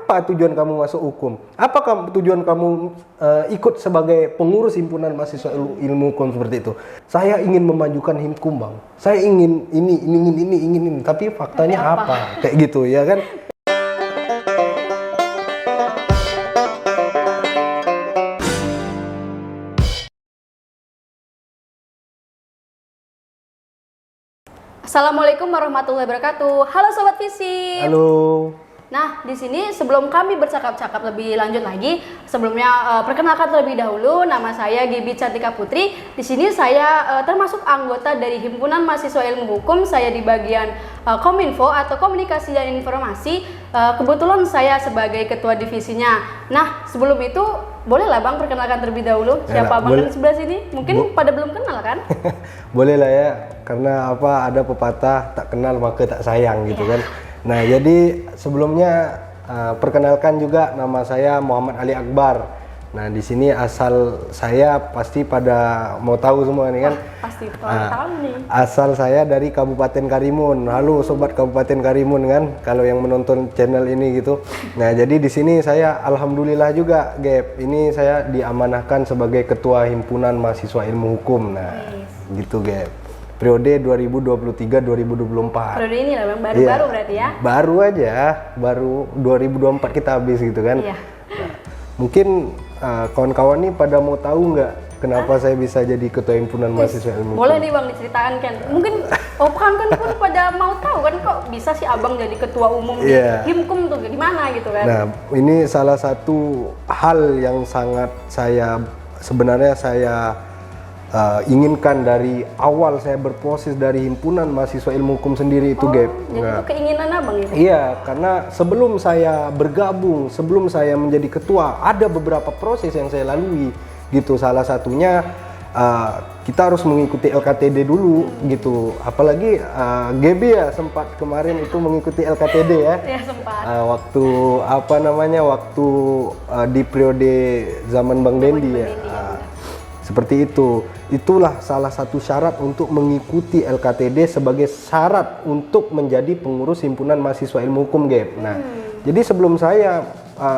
apa tujuan kamu masuk hukum? Apa tujuan kamu ikut sebagai pengurus himpunan mahasiswa ilmu hukum seperti itu? Saya ingin memajukan Himkum, Bang. Saya ingin ini. Tapi faktanya apa? Kayak gitu ya kan? Assalamualaikum warahmatullahi wabarakatuh. Halo Sobat Visi. Halo. Nah, di sini sebelum kami bercakap-cakap lebih lanjut lagi, sebelumnya perkenalkan terlebih dahulu, nama saya Gibi Cantika Putri. Di sini saya termasuk anggota dari Himpunan Mahasiswa Ilmu Hukum. Saya di bagian Kominfo atau Komunikasi dan Informasi. Kebetulan saya sebagai ketua divisinya. Nah, sebelum itu bolehlah Bang perkenalkan terlebih dahulu siapa Bang di sebelah sini? Mungkin pada belum kenal kan? Boleh lah ya, karena ada pepatah tak kenal maka tak sayang gitu kan. Nah, jadi sebelumnya perkenalkan juga nama saya Muhammad Ali Akbar. Nah, di sini asal saya pasti pada mau tahu semua nih kan. Pasti tahu nih. Asal saya dari Kabupaten Karimun. Halo sobat Kabupaten Karimun kan, kalau yang menonton channel ini gitu. Nah, jadi di sini saya alhamdulillah juga, Gap. Ini saya diamanahkan sebagai ketua Himpunan Mahasiswa Ilmu Hukum. Nah, gitu, Gap. Periode 2023-2024. Periode ini lah Bang, baru-baru berarti ya? Baru aja, baru 2024 kita habis gitu kan. Iya. Nah, mungkin kawan-kawan nih pada mau tahu nggak kenapa saya bisa jadi ketua himpunan mahasiswa ilmu hukum? Boleh nih Bang diceritakan kan? Mungkin kan pun pada mau tahu kan kok bisa sih Abang jadi ketua umum di Himkum tuh gimana gitu kan? Nah, ini salah satu hal yang sangat sebenarnya saya inginkan dari awal saya berproses dari himpunan mahasiswa ilmu hukum sendiri itu, Gap. Jadi itu keinginan Abang itu? Iya, karena sebelum saya bergabung, sebelum saya menjadi ketua, ada beberapa proses yang saya lalui gitu. Salah satunya kita harus mengikuti LKTD dulu gitu. Apalagi GB ya sempat kemarin itu mengikuti LKTD ya. Iya, sempat. Waktu di periode zaman Bang Dendi ya. Seperti itu. Itulah salah satu syarat untuk mengikuti LKTD sebagai syarat untuk menjadi pengurus himpunan mahasiswa ilmu hukum, Gap. Nah, jadi sebelum saya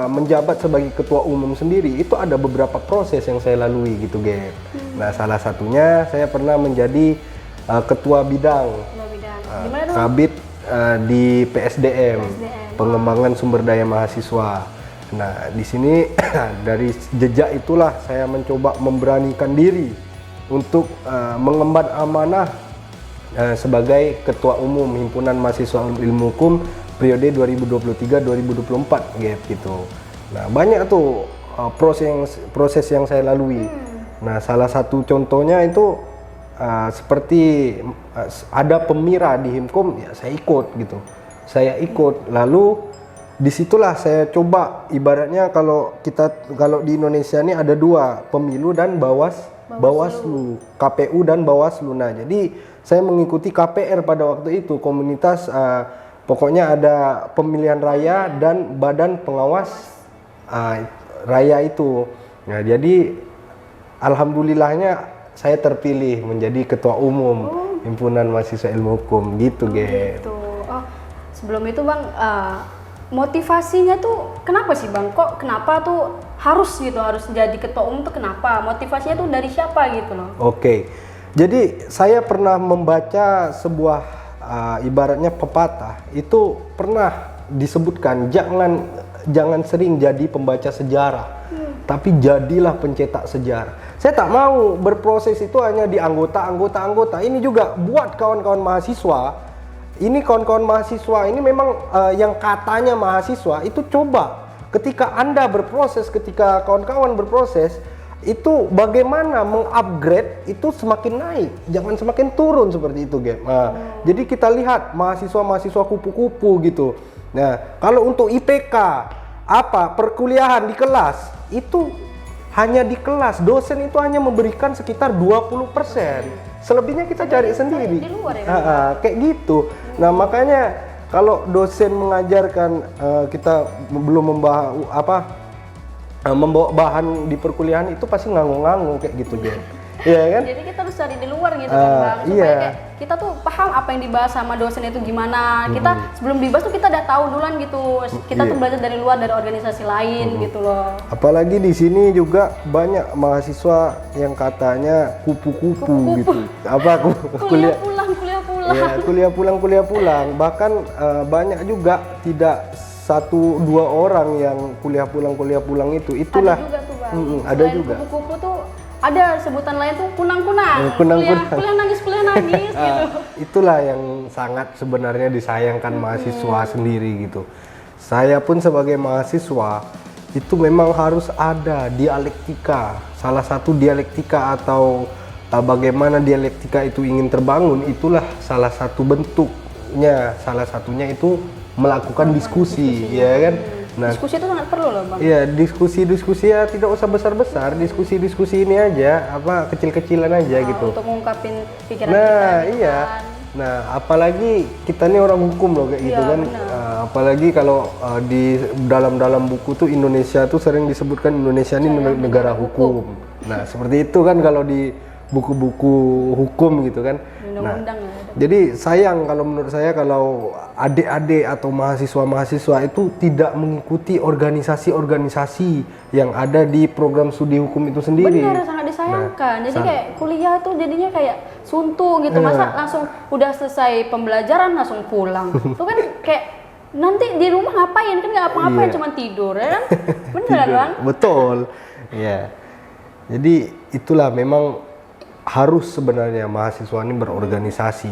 menjabat sebagai ketua umum sendiri, itu ada beberapa proses yang saya lalui gitu, Gap. Nah, salah satunya saya pernah menjadi ketua bidang Kabid di PSDM, pengembangan sumber daya mahasiswa. Nah, di sini dari jejak itulah saya mencoba memberanikan diri untuk mengemban amanah sebagai ketua umum himpunan mahasiswa ilmu hukum periode 2023-2024 gitu. Nah, banyak tuh proses yang saya lalui. Nah, salah satu contohnya itu seperti ada pemira di Himkom, ya saya ikut gitu. Saya ikut, lalu disitulah saya coba, ibaratnya kalau di Indonesia ini ada dua, pemilu dan Bawaslu, KPU dan Bawaslu. Nah, jadi saya mengikuti KPR pada waktu itu, komunitas pokoknya ada pemilihan raya dan badan pengawas raya itu. Nah, jadi alhamdulillahnya saya terpilih menjadi ketua umum himpunan mahasiswa ilmu hukum gitu, Gitu. Oh, sebelum itu Bang, motivasinya tuh kenapa sih Bang? Kok kenapa tuh harus jadi ketua umum tuh kenapa? Motivasinya tuh dari siapa gitu loh? Oke. Jadi saya pernah membaca sebuah ibaratnya pepatah, itu pernah disebutkan jangan sering jadi pembaca sejarah, tapi jadilah pencetak sejarah. Saya tak mau berproses itu hanya di anggota. Ini juga buat kawan-kawan mahasiswa. Ini kawan-kawan mahasiswa ini memang yang katanya mahasiswa itu, coba ketika Anda berproses, ketika kawan-kawan berproses, itu bagaimana mengupgrade itu semakin naik, jangan semakin turun seperti itu, Gap. Nah, jadi kita lihat mahasiswa-mahasiswa kupu-kupu gitu. Nah, kalau untuk IPK perkuliahan di kelas itu hanya di kelas, dosen itu hanya memberikan sekitar 20%. Selebihnya kita cari sendiri. Di luar ya, kayak gitu. Nah, makanya kalau dosen mengajarkan kita belum membawa bahan di perkuliahan itu pasti nganggu-nganggu kayak gitu, Jen. Iya kan? Jadi kita harus cari di luar gitu kan Bang, supaya Iya. kayak kita tuh paham apa yang dibahas sama dosen itu gimana. Kita sebelum dibahas tuh kita udah tahu duluan gitu. Kita tuh Iya. belajar dari luar, dari organisasi lain gitu loh. Apalagi di sini juga banyak mahasiswa yang katanya kupu-kupu gitu. Apa Kuliah pulang. Ya, kuliah pulang. Bahkan banyak juga tidak 1-2 orang yang kuliah pulang itu. Itulah. Ada juga tuh Bang. Ada Selain juga. kupu-kupu tuh ada sebutan lain tuh kunang-kunang. Kunang-kunang. Kuliah nangis gitu. Itulah yang sangat sebenarnya disayangkan mahasiswa sendiri gitu. Saya pun sebagai mahasiswa itu memang harus ada dialektika. Salah satu dialektika atau bagaimana dialektika itu ingin terbangun, itulah salah satu bentuknya. Salah satunya itu melakukan diskusi, ya kan? Nah, Diskusi itu sangat perlu loh Bang. iya, diskusi ya tidak usah besar-besar, diskusi ini aja, apa kecil-kecilan aja gitu. Untuk mengungkapin pikiran Nah, kita. gitu iya. kan. Nah, apalagi kita ini orang hukum loh kayak gitu Iya, kan. benar. Apalagi kalau di dalam buku tuh Indonesia tuh sering disebutkan Indonesia ini negara hukum. Nah, seperti itu kan kalau di buku-buku hukum gitu kan. Undang-undang ya. Jadi sayang kalau menurut saya kalau adik-adik atau mahasiswa-mahasiswa itu tidak mengikuti organisasi-organisasi yang ada di program studi hukum itu sendiri. Benar, sangat disayangkan. Jadi sangat. kayak kuliah tuh jadinya kayak suntuk gitu. Masa langsung udah selesai pembelajaran langsung pulang. Itu kan kayak nanti di rumah ngapain? Kan nggak apa-apain, Iya. cuma tidur ya kan? Bener kan Bang? Betul. Ya. Jadi itulah memang harus sebenarnya mahasiswa ini berorganisasi.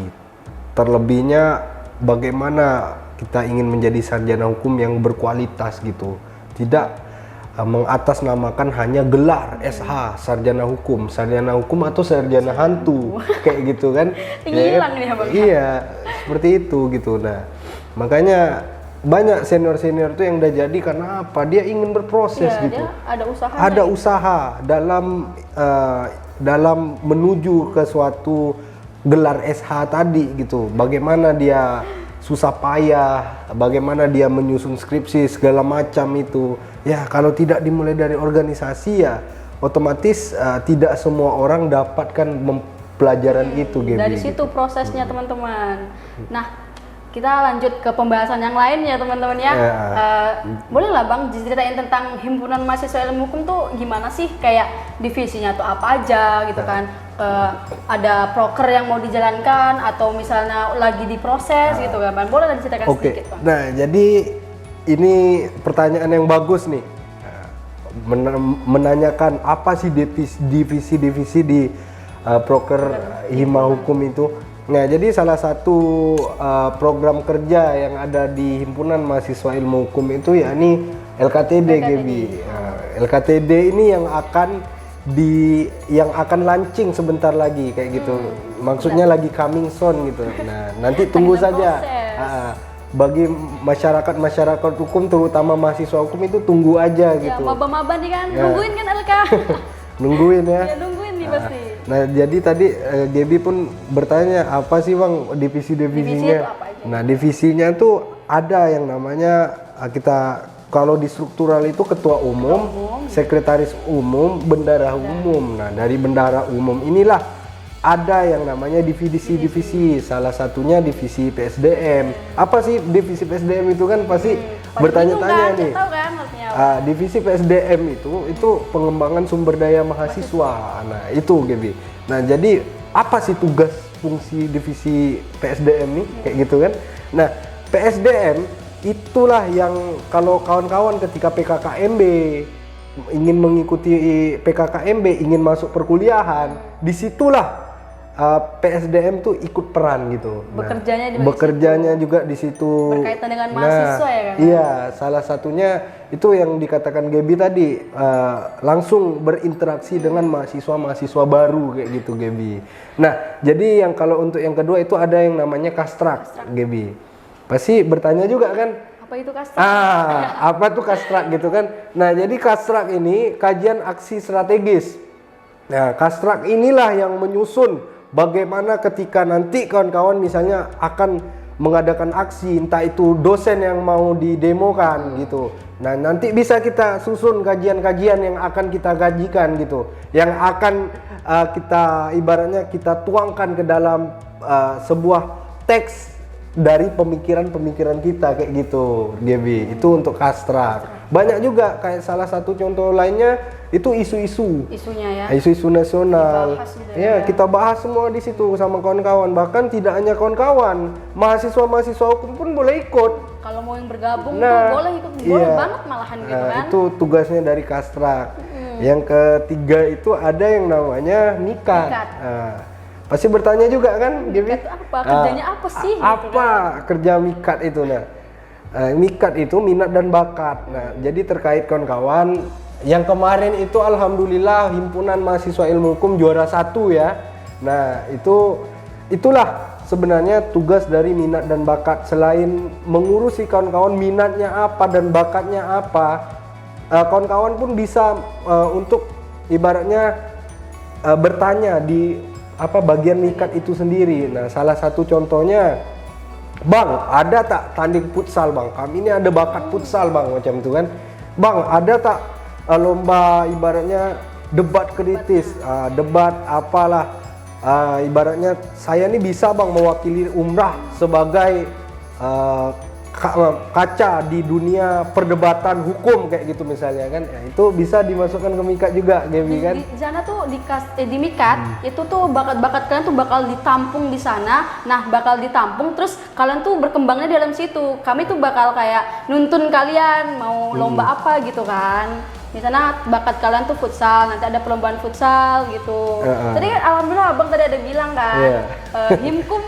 Terlebihnya bagaimana kita ingin menjadi sarjana hukum yang berkualitas gitu. Tidak mengatasnamakan hanya gelar SH sarjana hukum atau sarjana hantu kayak gitu kan. Hilang nih, Bang. Iya, seperti itu gitu. Nah, makanya banyak senior-senior tuh yang udah jadi karena apa? Dia ingin berproses Iya, gitu. dia ada usaha. Ada usaha dalam menuju ke suatu gelar SH tadi gitu. Bagaimana dia susah payah, bagaimana dia menyusun skripsi segala macam itu. Ya, kalau tidak dimulai dari organisasi ya otomatis tidak semua orang dapatkan pelajaran itu gitu. Dari situ prosesnya teman-teman. Nah, kita lanjut ke pembahasan yang lain ya teman-teman ya. Boleh lah Bang diceritain tentang himpunan mahasiswa ilmu hukum tuh gimana sih? Kayak divisinya tuh apa aja gitu kan? Ada proker yang mau dijalankan atau misalnya lagi diproses gitu kan Bang? Boleh lah diceritakan sedikit Bang? Nah, jadi ini pertanyaan yang bagus nih. Menanyakan apa sih divisi-divisi di proker hima hukum itu. Nah, jadi salah satu program kerja yang ada di Himpunan Mahasiswa Ilmu Hukum itu yakni LKTD, Gaby. LKTD ini yang akan launching sebentar lagi kayak gitu. Maksudnya lagi coming soon gitu. Nah, nanti tunggu saja. Bagi masyarakat hukum terutama mahasiswa hukum itu tunggu aja Ya, gitu. maba-maba nih kan, nungguin kan LK? Nungguin ya. Ya nungguin nih pasti. Nah, jadi tadi Gaby pun bertanya apa sih Bang divisi-divisinya? Divisi itu apa aja? Nah, divisinya tuh ada yang namanya kita kalau di struktural itu ketua umum, sekretaris umum, bendahara umum. Nah, dari bendahara umum inilah ada yang namanya divisi-divisi. Salah satunya divisi PSDM. Apa sih divisi PSDM itu kan pasti bertanya-tanya nih. Tahu kan artinya apa? Divisi PSDM itu pengembangan sumber daya mahasiswa. Nah, itu Gaby. Nah, jadi apa sih tugas fungsi divisi PSDM nih kayak gitu kan? Nah, PSDM itulah yang kalau kawan-kawan ketika PKKMB ingin mengikuti PKKMB, ingin masuk perkuliahan, disitulah PSDM tuh ikut peran gitu. Bekerjanya juga di situ. Berkaitan dengan mahasiswa ya kan? Iya, salah satunya itu yang dikatakan Gaby tadi, langsung berinteraksi dengan mahasiswa baru kayak gitu Gaby. Nah, jadi yang kalau untuk yang kedua itu ada yang namanya Kastrak, Gaby. Pasti bertanya juga kan? Apa itu Kastrak? Apa tuh Kastrak gitu kan? Nah, jadi Kastrak ini kajian aksi strategis. Nah, Kastrak inilah yang menyusun bagaimana ketika nanti kawan-kawan misalnya akan mengadakan aksi, entah itu dosen yang mau didemokan gitu. Nah, nanti bisa kita susun kajian-kajian yang akan kita gajikan gitu, yang akan kita ibaratnya kita tuangkan ke dalam sebuah teks dari pemikiran-pemikiran kita kayak gitu, Gaby. Itu untuk Kastrak. Banyak juga kayak salah satu contoh lainnya itu isunya ya. isu-isu nasional. Dibahas gitu Ya, kita bahas semua di situ sama kawan-kawan. Bahkan tidak hanya kawan-kawan, mahasiswa-mahasiswa hukum pun boleh ikut. Kalau mau yang bergabung tuh boleh ikut, boleh banget malahan gitu kan. Itu tugasnya dari Kastrak. Yang ketiga itu ada yang namanya Mikat. Pasti bertanya juga kan, Gaby? Mikat itu apa? Kerjanya apa sih? Apa kerja Mikat itu? Mikat itu minat dan bakat. Nah, jadi terkait kawan-kawan, yang kemarin itu alhamdulillah himpunan mahasiswa ilmu hukum juara 1 ya. Nah, itulah sebenarnya tugas dari minat dan bakat. Selain mengurusi kawan-kawan minatnya apa dan bakatnya apa, kawan-kawan pun bisa untuk ibaratnya bertanya di bagian Mikat itu sendiri. Nah, salah satu contohnya, Bang, ada tak tanding futsal, Bang? Kami ini ada bakat futsal, Bang, macam itu kan. Bang, ada tak lomba ibaratnya debat kritis, debat apalah, ibaratnya saya ini bisa, Bang, mewakili umrah sebagai kaca di dunia perdebatan hukum kayak gitu misalnya kan. Ya, itu bisa dimasukkan ke Mikat juga, Gaby kan. Di sana tuh di Mikat itu tuh bakat-bakat kalian tuh bakal ditampung di sana. Nah, bakal ditampung terus kalian tuh berkembangnya di dalam situ. Kami tuh bakal kayak nuntun kalian mau lomba apa gitu kan. Di sana bakat kalian tuh futsal, nanti ada perlombaan futsal gitu. Tadi kan alhamdulillah Abang tadi ada bilang kan, Himkum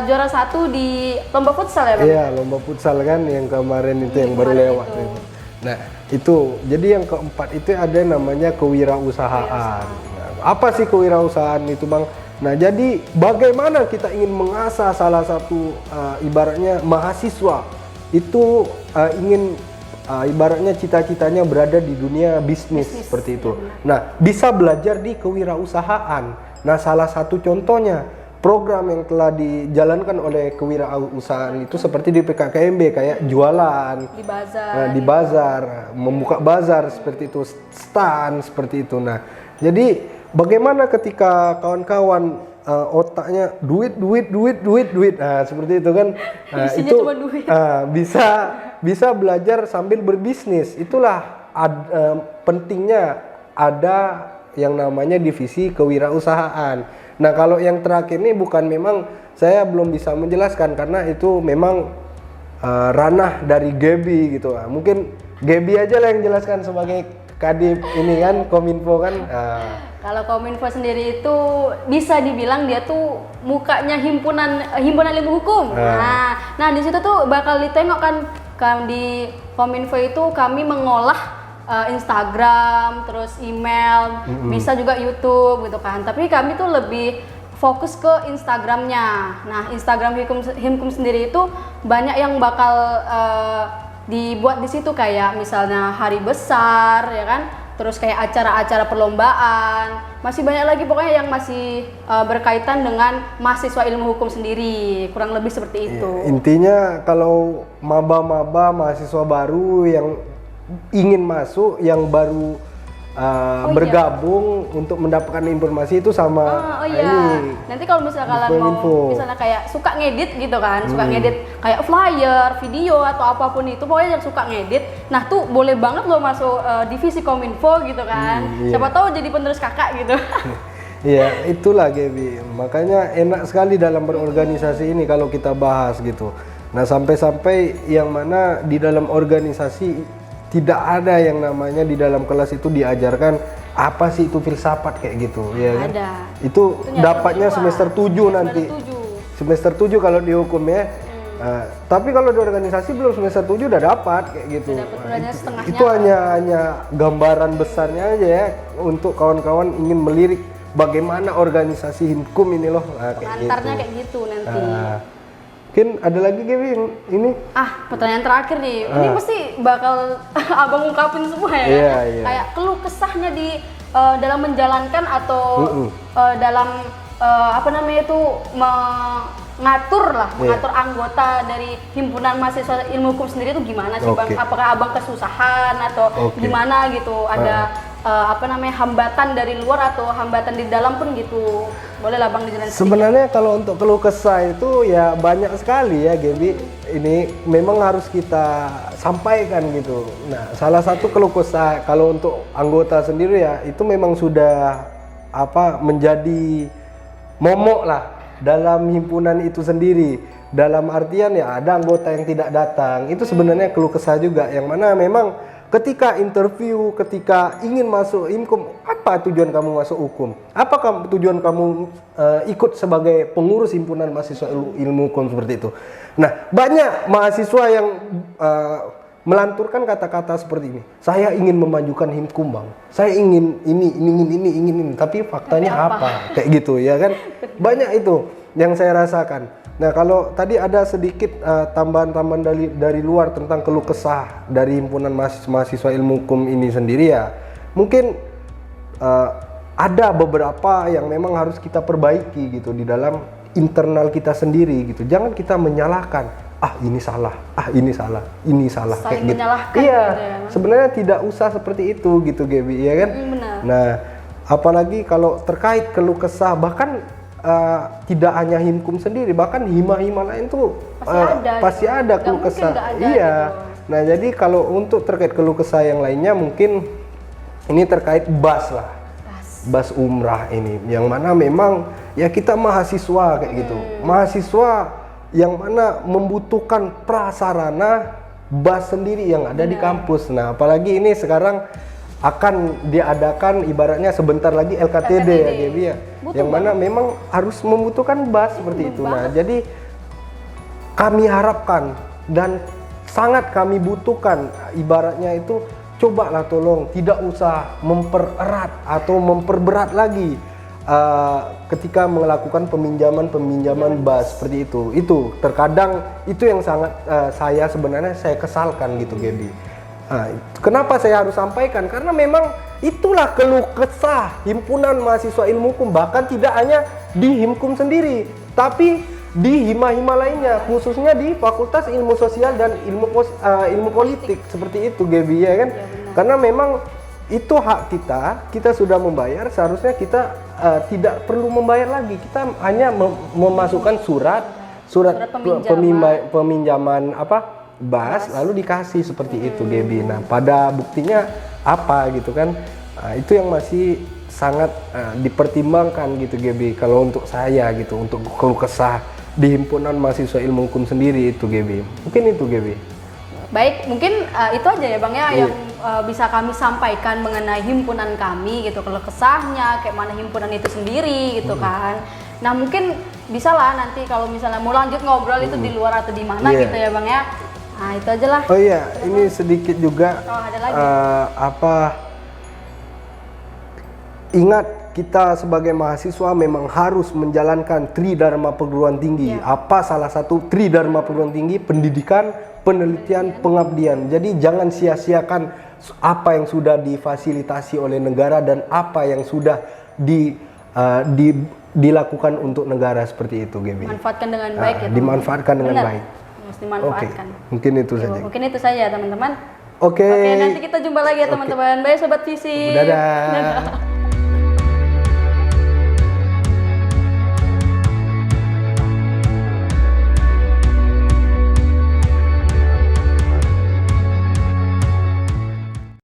juara 1 di lomba futsal ya Bang? Iya, lomba futsal kan yang kemarin itu yang baru lewat itu. Nah, itu. Jadi yang keempat itu ada namanya kewirausahaan. Nah, apa sih kewirausahaan itu, Bang? Nah, jadi bagaimana kita ingin mengasah salah satu ibaratnya mahasiswa itu ingin ibaratnya cita-citanya berada di dunia bisnis seperti itu. Nah, bisa belajar di kewirausahaan. Nah, salah satu contohnya program yang telah dijalankan oleh kewirausahaan itu seperti di PKKMB kayak jualan di bazar, membuka bazar seperti itu, stand seperti itu. Nah, jadi bagaimana ketika kawan-kawan otaknya duit, nah seperti itu kan, itu cuma duit. bisa belajar sambil berbisnis. Itulah pentingnya ada yang namanya divisi kewirausahaan. Nah, kalau yang terakhir ini memang saya belum bisa menjelaskan karena itu memang ranah dari Gaby gitu. Mungkin Gaby aja lah yang jelaskan sebagai Kadip ini kan Kominfo kan. Kalau Kominfo sendiri itu bisa dibilang dia tuh mukanya himpunan ilmu hukum. Nah di situ tuh bakal ditengok kan di Kominfo itu kami mengolah Instagram, terus email, bisa juga YouTube gitu kan. Tapi kami tuh lebih fokus ke Instagramnya. Nah, Instagram Himkum sendiri itu banyak yang bakal dibuat di situ kayak misalnya hari besar ya kan. Terus kayak acara-acara perlombaan. Masih banyak lagi pokoknya yang masih berkaitan dengan mahasiswa ilmu hukum sendiri. Kurang lebih seperti itu. Intinya kalau maba-maba mahasiswa baru yang ingin masuk, yang baru bergabung untuk mendapatkan informasi itu sama ini. Nanti kalau misalnya kalian mau misalnya kayak suka ngedit gitu kan, suka ngedit kayak flyer, video atau apapun itu, pokoknya yang suka ngedit. Nah, tuh boleh banget lo masuk divisi Kominfo gitu kan. Siapa tahu jadi penerus kakak gitu. Iya, itulah Gaby. Makanya enak sekali dalam berorganisasi ini kalau kita bahas gitu. Nah, sampai-sampai yang mana di dalam organisasi tidak ada yang namanya di dalam kelas itu diajarkan apa sih itu filsafat kayak gitu, ya kan? Ada. Itu dapatnya semester 7 nanti. Semester 7 kalau di hukum ya. Tapi kalau di organisasi belum semester 7 udah dapat kayak gitu. Itu hanya gambaran besarnya aja ya untuk kawan-kawan ingin melirik bagaimana organisasi Himkum ini loh. Pengantarnya kayak gitu nanti. Mungkin ada lagi Gaby ini? Pertanyaan terakhir nih. Ini pasti bakal Abang ungkapin semua ya. Iya. Kayak keluh kesahnya di dalam menjalankan atau dalam apa namanya itu mengatur anggota dari himpunan mahasiswa ilmu hukum sendiri itu gimana sih Bang? Apakah Abang kesusahan atau gimana gitu? Ada apa namanya hambatan dari luar atau hambatan di dalam pun gitu? Boleh lah Bang dijelasin. Sebenarnya kalau untuk keluh kesah itu ya banyak sekali ya Gaby. Ini memang harus kita sampaikan gitu. Nah, salah satu keluh kesah kalau untuk anggota sendiri ya itu memang sudah menjadi momok lah dalam himpunan itu sendiri. Dalam artian ya ada anggota yang tidak datang. Itu sebenarnya keluh kesah juga yang mana memang ketika interview, ketika ingin masuk Himkum, apa tujuan kamu masuk hukum? Apa tujuan kamu ikut sebagai pengurus himpunan mahasiswa ilmu hukum seperti itu? Nah, banyak mahasiswa yang melanturkan kata-kata seperti ini. Saya ingin memajukan Himkum, Bang. Saya ingin ini. Tapi faktanya apa? Kayak gitu ya kan? Banyak itu yang saya rasakan. Nah, kalau tadi ada sedikit tambahan-tambahan dari luar tentang keluh kesah dari himpunan mahasiswa ilmu hukum ini sendiri ya, mungkin ada beberapa yang memang harus kita perbaiki gitu di dalam internal kita sendiri gitu. Jangan kita menyalahkan, ini salah, ini salah kayak gitu. Iya, gitu ya, sebenarnya tidak usah seperti itu gitu Gaby, ya kan? Benar. Nah, apalagi kalau terkait keluh kesah, bahkan tidak hanya Himkum sendiri, bahkan hima-hima lain tuh pasti ada keluh kesah. Iya. Gitu. Nah, jadi kalau untuk terkait keluh kesah yang lainnya mungkin ini terkait BAS lah. BAS umrah ini yang mana memang ya kita mahasiswa kayak gitu. Mahasiswa yang mana membutuhkan prasarana BAS sendiri yang ada di kampus. Nah, apalagi ini sekarang akan diadakan ibaratnya sebentar lagi LKTD. Ya Gaby ya. Yang mana memang harus membutuhkan BAS seperti itu. Nah, jadi kami harapkan dan sangat kami butuhkan ibaratnya itu cobalah tolong tidak usah mempererat atau memperberat lagi ketika melakukan peminjaman BAS seperti itu. Itu terkadang itu yang sangat saya kesalkan gitu Gaby. Nah, kenapa saya harus sampaikan? Karena memang itulah keluh kesah himpunan mahasiswa ilmu hukum, bahkan tidak hanya di Himkum sendiri, tapi di hima-hima lainnya, khususnya di Fakultas Ilmu Sosial dan Ilmu Politik seperti itu Gaby ya kan? Karena memang itu hak kita sudah membayar, seharusnya kita tidak perlu membayar lagi, kita hanya memasukkan surat peminjaman BAS lalu dikasih seperti itu Gaby. Nah, pada buktinya apa gitu kan? Nah, itu yang masih sangat dipertimbangkan gitu Gaby. Kalau untuk saya gitu, untuk keluh kesah di himpunan mahasiswa ilmu hukum sendiri itu Gaby. Mungkin itu Gaby. Baik, mungkin itu aja ya Bang ya yang bisa kami sampaikan mengenai himpunan kami gitu, keluh kesahnya, kayak mana himpunan itu sendiri gitu kan. Nah, mungkin bisa lah nanti kalau misalnya mau lanjut ngobrol itu di luar atau di mana gitu ya Bang ya. Nah, itu aja lah. Oh iya, ini sedikit juga ada lagi. Ingat kita sebagai mahasiswa memang harus menjalankan Tridharma perguruan tinggi. Apa salah satu Tridharma perguruan tinggi? Pendidikan, penelitian, pengabdian. Jadi jangan sia-siakan apa yang sudah difasilitasi oleh negara dan apa yang sudah dilakukan untuk negara seperti itu, Gaby. Manfaatkan dengan baik ya. Dimanfaatkan dengan baik. Harus dimanfaatkan. Mungkin itu saja. Mungkin itu saja teman-teman. Oke, nanti kita jumpa lagi ya teman-teman. Baik sobat visi. Dadah.